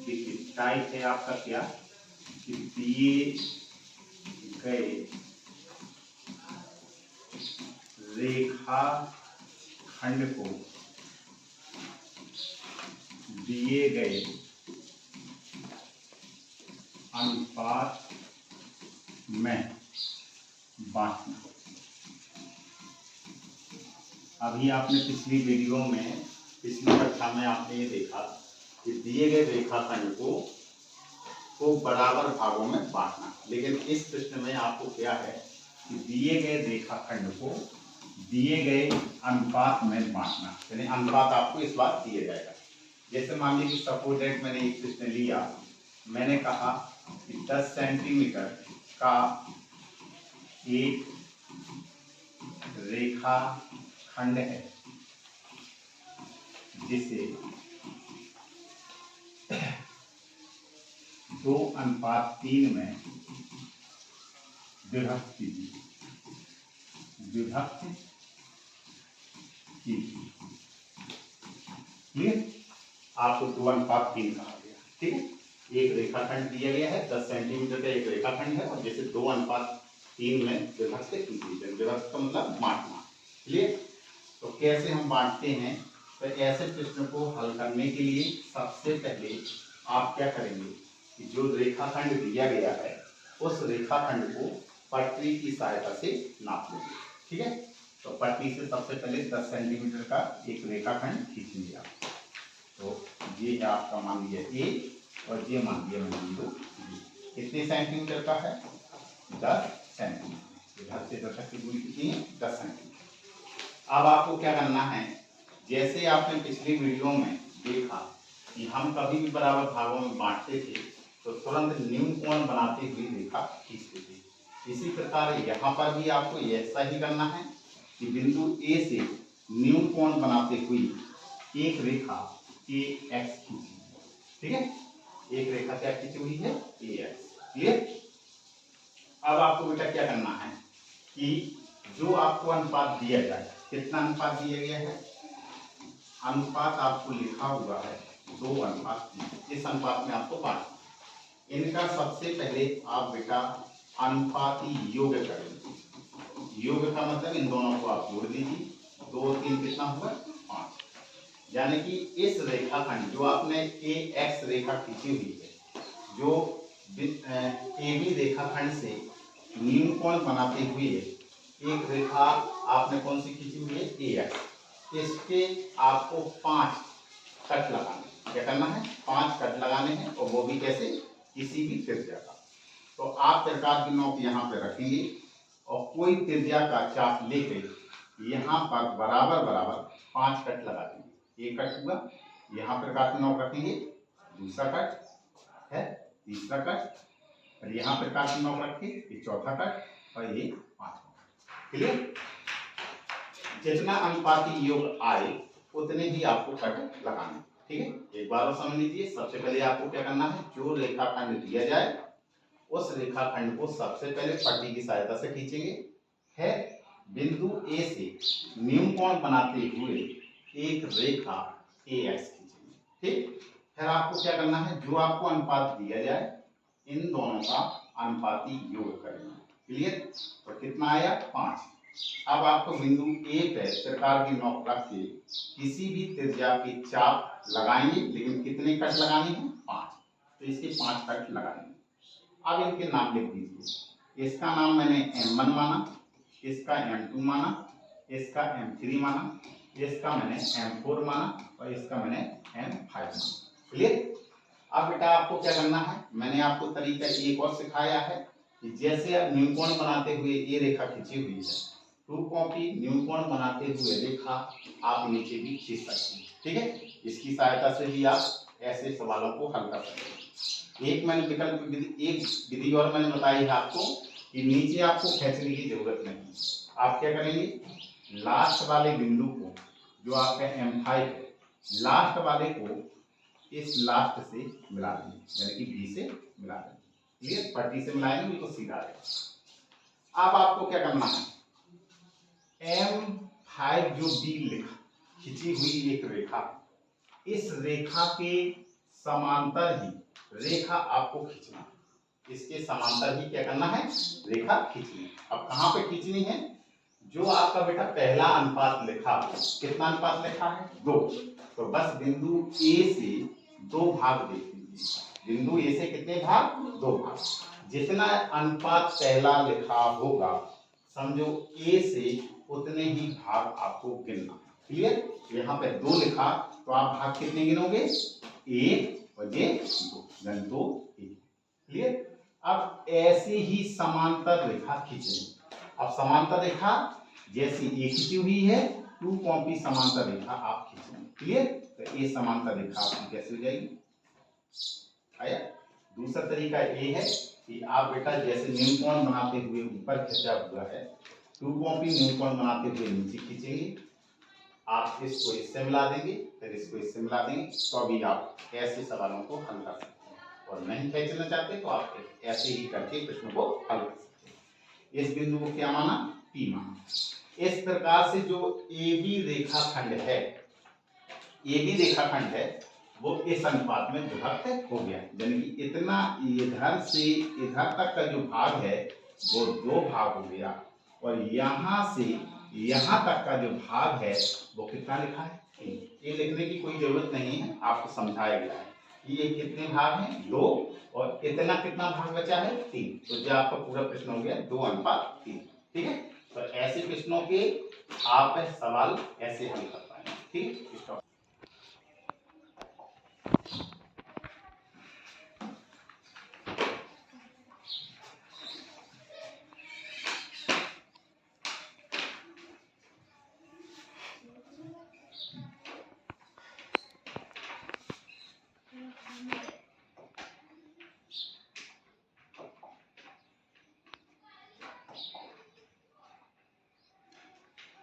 देखिए टाइप है आपका क्या कि दिए गए रेखा खंड को दिए गए अनुपात में बांटना। अभी आपने पिछली वीडियो में, पिछली कक्षा में आपने ये देखा कि दिए गए रेखाखंड को बराबर भागों में बांटना। लेकिन इस प्रश्न में आपको क्या है कि दिए गए रेखाखंड को दिए गए अनुपात में बांटना, यानी अनुपात आपको इस बार दिया जाएगा। जैसे मान लीजिए सपोज दैट मैंने एक प्रश्न लिया, मैंने कहा कि 10 सेंटीमीटर का एक रेखा खंड है जिसे 2:3 में विभक्त कीजिए। आपको 2:3 कहा गया, ठीक है। एक रेखाखंड दिया गया है, 10 सेंटीमीटर का एक रेखाखंड है और जैसे 2:3 में विभक्त कीजिए। विभक्त का मतलब बांटना, क्लियर। तो कैसे हम बांटते हैं, तो ऐसे प्रश्न को हल करने के लिए सबसे पहले आप क्या करेंगे कि जो रेखाखंड दिया गया है उस रेखाखंड को पटरी की सहायता से नाप लेंगे, ठीक है। तो पटरी से सबसे पहले 10 सेंटीमीटर का एक रेखाखंड खींचेंगे आप। तो ये है आपका, मान लिया ए और ये मान लिया बिंदु बी। कितने सेंटीमीटर का है, 10 सेंटीमीटर। इधर से इधर तक की दूरी कितनी है, 10 सेंटीमीटर। अब आपको क्या करना है, जैसे आपने पिछली वीडियो में देखा कि हम कभी भी बराबर भागों में बांटते थे तो तुरंत न्यून कोण बनाते हुए रेखा खींचते थे। इसी प्रकार यहाँ पर भी आपको ऐसा ही करना है कि बिंदु ए से न्यून कोण बनाते हुए एक रेखा ए एक्स खींची, ठीक है। एक रेखा क्या खींची हुई है, ए एक्स, क्लियर। अब आपको बेटा क्या करना है कि जो आपको अनुपात दिया जाए, कितना अनुपात दिया गया है, अनुपात आपको लिखा हुआ है 2:3। इस अनुपात में आपको बांटना। इनका सबसे पहले आप बेटा अनुपाती योग करेंगे। योग का मतलब इन दोनों को आप जोड़ दीजिए। 2 और 3 कितना हुआ, 5। यानी कि इस रेखाखंड जो आपने ए एक्स रेखा खींची हुई है, जो ए बी रेखाखंड से न्यून कोण बनाते हुए एक रेखा आपने कौन सी खींची हुई है, ए एक्स। इसके आपको 5 कट लगाने। क्या करना है, 5 कट लगाने हैं, और वो भी कैसे, किसी भी त्रिज्या का। तो आप प्रकार की नोक यहाँ पे रखेंगे और कोई त्रिज्या का चाप लेकर यहाँ पर बराबर बराबर 5 कट लगा देंगे। एक कट हुआ, यहाँ प्रकार की नोक रखेंगे, दूसरा कट है, तीसरा कट, और यहाँ प्रकार की नोक रखे, ये चौथा कट और ये 5वां कट, क्लियर। जितना अनुपाती योग आए उतने ही आपको कट लगाने, ठीक है। एक बार और समझ लीजिए। सबसे पहले आपको क्या करना है, जो रेखाखंड दिया जाए उस रेखाखंड को सबसे पहले पट्टी की सहायता से खींचेंगे, है बिंदु ए से न्यून कोण बनाते हुए एक रेखा ए एक्स खींचेंगे, ठीक। फिर आपको क्या करना है, जो आपको अनुपात दिया जाए इन दोनों का अनुपाती योग करेंगे, क्लियर। तो कितना आया, 5। अब आपको बिंदु ए पे प्रकार की नोक रख के किसी भी त्रिज्या की चाप लगाएंगे, लेकिन कितने कट लगाने हैं, 5। तो इसके 5 कट लगाएंगे। अब इनके नाम लिख दीजिए। इसका नाम मैंने M1 माना, इसका M2 माना, इसका M3 माना, इसका मैंने M4 माना और इसका मैंने M5 माना, क्लियर। अब बेटा आपको क्या करना है, मैंने आपको तरीका एक और सिखाया है कि जैसे आप न्यून कोण बनाते हुए ये रेखा खींची हुई है, 2 कॉपी न्यून कोण बनाते हुए रेखा आप नीचे भी खींच सकते हैं, ठीक है। इसकी सहायता से भी आप ऐसे सवालों को हल कर सकते हैं। एक मैंने विकल्प विधि, एक विधि और मैंने बताई है आपको कि नीचे आपको खींचने की जरूरत नहीं। आप क्या करेंगे, लास्ट वाले बिंदु को, जो आपका M5 है, लास्ट वाले को इस लास्ट से मिला देंगे, यानी कि बी से मिला देंगे, क्लियर। पट्टी से मिलाएंगे तो सीधा रहेगा। अब आपको क्या करना है, M5 जो बी लिखा खींची हुई एक रेखा, इस रेखा के समांतर ही रेखा आपको खींचना, इसके समांतर ही क्या करना है, रेखा खींचनी। अब कहाँ पे खींचनी है, जो आपका बेटा पहला अनुपात लिखा, कितना अनुपात लिखा है, 2, तो बस बिंदु ए से 2 भाग देख लीजिए। बिंदु ए से कितने भाग, 2 भाग। जितना अनुपात पहला लिखा होगा समझो ए से उतने ही भाग आपको गिनना। क्लियर, यहाँ पे 2 लिखा तो आप भाग कितने गिनोगे, 1 और ये 2, यानी 2 1। क्लियर, अब ऐसे ही समांतर रेखा खींचेंगे। अब समांतर रेखा जैसी ए खींची हुई है, 2 कॉपी समांतर रेखा आप खींचेंगे। क्लियर, तो ये समांतर रेखा आपकी कैसे हो जाएगी, आया। दूसरा तरीका ये है कि आप बेटा जैसे न्यूनकोण बनाते हुए ऊपर खींचा हुआ है, 2 कॉपी न्यूनकोण बनाते हुए नीचे खींचेंगे। आप इसको इससे मिला देंगे, फिर इसको इससे मिला देंगे, तो अभी आप ऐसे सवालों को हल कर सकते हैं। और नहीं खींचना चाहते तो आप ऐसे ही करके प्रश्न को हल कर सकते हैं। इस बिंदु को क्या माना, P माना। इस प्रकार से जो AB रेखाखंड है, AB रेखाखंड है वो इस अनुपात में विभक्त हो गया, यानी कि इतना इधर से इधर तक का जो भाग है वो 2 भाग हो गया, और यहाँ से यहाँ तक का जो भाग है वो कितना लिखा है, 3। ये लिखने की कोई जरूरत नहीं है, आपको समझाया गया है कि ये कितने भाग हैं, 2, और इतना कितना भाग बचा है, 3। तो जो आपका पूरा प्रश्न हो गया 2:3। ठीक है, तो ऐसे प्रश्नों के आप सवाल ऐसे हल कर पाएंगे। ठीक,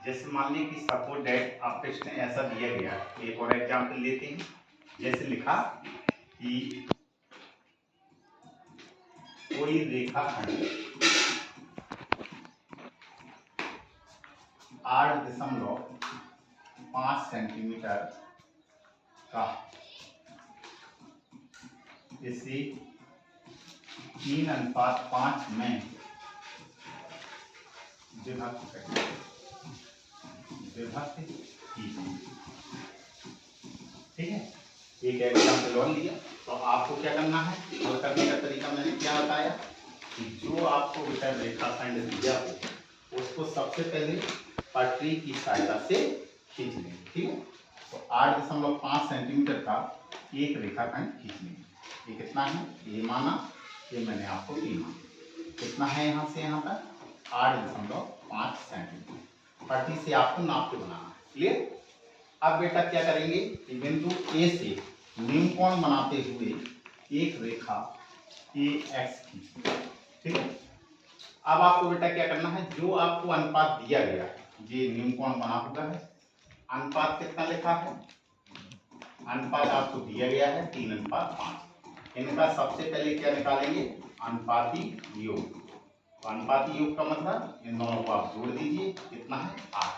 जैसे मान लीजिए कि सपोज दैट आप प्रश्न ऐसा दिया गया, एक और एग्जांपल लेते हैं। जैसे लिखा कि कोई रेखाखंड 8.5 सेंटीमीटर का इसे 3:5 में विभक्त कीजिए। ठीक है, एक एग्जाम्पल और लिया, तो आपको क्या करना है, हल करने का तरीका मैंने क्या बताया कि जो आपको बेटा रेखाखंड दिया हो उसको सबसे पहले पटरी की सहायता से खींच लेंगे। ठीक है, तो 8.5 सेंटीमीटर का एक रेखाखंड खींच लेंगे। ये कितना है, ये माना, ये मैंने आपको ये माना, कितना है यहाँ से यहाँ तक 8.5 सेंटीमीटर। पट्टी से आपको नाप के बनाना है। क्लियर, अब बेटा क्या करेंगे कि बिंदु ए से न्यूनकोण बनाते हुए एक रेखा AX खींचेंगे। ठीक है, अब आपको बेटा क्या करना है, जो आपको अनुपात दिया गया है, ये न्यूनकोण बना हुआ है, अनुपात कितना लिखा है, अनुपात आपको दिया गया है 3:5। इनका सबसे पहले क्या निकालेंगे, अनुपाती योग। तो अनुपाती योग का मतलब इन दोनों को आप जोड़ दीजिए, कितना है 8।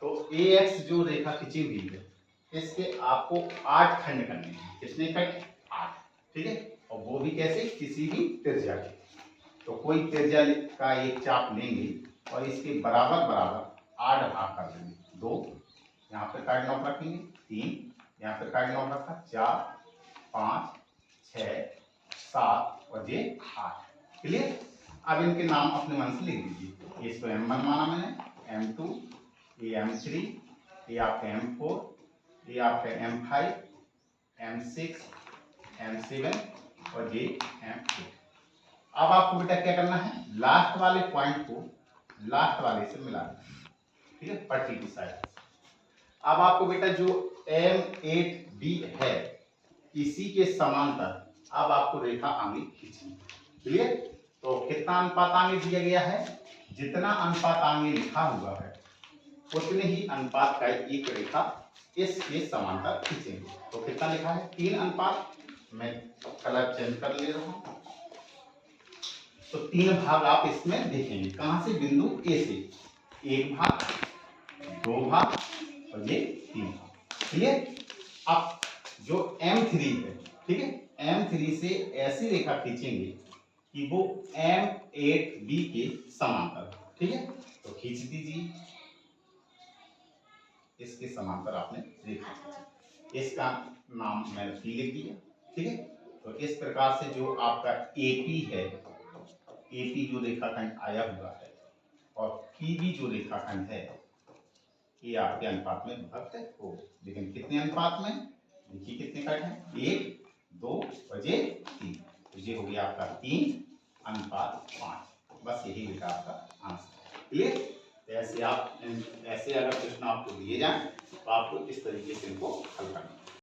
तो AX जो रेखा खींची हुई है इसके आपको 8 खंड करने हैं। कितने खंड, 8। ठीक है, और वो भी कैसे, किसी भी त्रिज्या के। तो कोई त्रिज्या का एक चाप लेंगे और इसके बराबर बराबर 8 भाग कर देंगे। 2 यहाँ पे कार्डिनल रखेंगे, 3 यहाँ पे कार्डिनल रखा, 4 5 6 7 और ये 8। क्लियर, अब इनके नाम अपने मन से लिख दीजिए। इसको M1 माना मैंने, M2, ये M3, ये आपका M4, ये आपका M5, M6, M7 और ये M8। अब आपको बेटा क्या करना है, लास्ट वाले पॉइंट को लास्ट वाले से मिला देना। ठीक है, पट्टी की साइड। अब आपको बेटा जो M8B है इसी के समांतर अब आपको रेखा आगे खींचनी। क्लियर, तो कितना अनुपात आगे दिया गया है, जितना अनुपात आगे लिखा हुआ है उतने ही अनुपात का एक रेखा इसके समांतर खींचेंगे। तो कितना लिखा है, 3:5। मैं कलर चेंज कर ले रहा हूं, तो 3 भाग आप इसमें देखेंगे। कहां से, बिंदु ए से 1 भाग, 2 भाग और ये 3 भाग। क्लियर, अब जो M3 है ठीक है। M3 से ऐसी रेखा खींचेंगे कि वो M8B के समांतर हो, ठीक है। तो खींच दीजिए, इसके समांतर आपने रेखा खींची, इसका नाम मैंने P लिख दिया, ठीक है। तो इस प्रकार से जो आपका AP है, AP जो रेखाखंड आया हुआ है और PB जो रेखाखंड है, ये आपके अनुपात में विभक्त हो, लेकिन कितने अनुपात में, देखिए कितने कट है, 1 2 और ये 3, तो ये हो गया आपका 3:5। बस यही बेटा आपका आंसर। क्लियर। तो ऐसे आप, ऐसे अगर प्रश्न आपको दिए जाए तो आपको इस तरीके से इनको हल करना है।